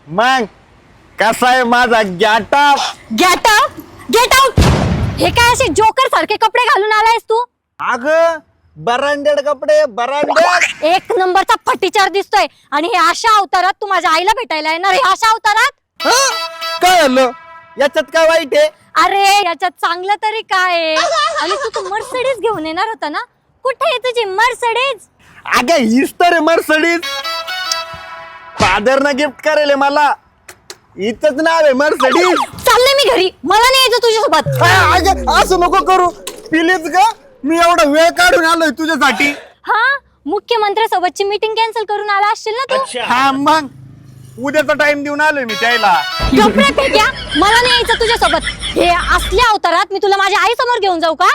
मग कसा आहे माझा getup? Get out, get out. हे काय असे जोकर सारखे कपडे घालून आलायस तू? अग बरांडेड कपडे, बरांडेड. एक नंबरचा फटीचार दिसतोय. आणि हे अशा अवतारात तू माझ्या आईला भेटायला येणार? हे अशा अवतारात? काय झालं याच्यात? काय वाईट आहे? अरे याच्यात चांगलं तरी काय आहे? आणि तू मर्सिडीज घेऊन येणार होता ना, कुठे आहे तुझी मर्सिडीज? अगं हीच तर आहे मर्सिडीज. फादरनं गिफ्ट करेल मला, इथंच नाव आहे मर्सिडीज. चालले मी घरी, मला नाही यायचं तुझ्यासोबत. अगं असं नको करू प्लीज ग. मी एवढा वेळ काढून आलोय तुझ्यासाठी. हा, मुख्यमंत्र्यासोबतची मीटिंग कॅन्सल करून आला असशील ना तू? हा मग उद्याचा टाइम देऊन आलोय मी त्याला. गप्रे फेक्या, मला नाही यायचं तुझ्यासोबत. हे असल्या अवतारात मी तुला माझ्या आई समोर घेऊन जाऊ का?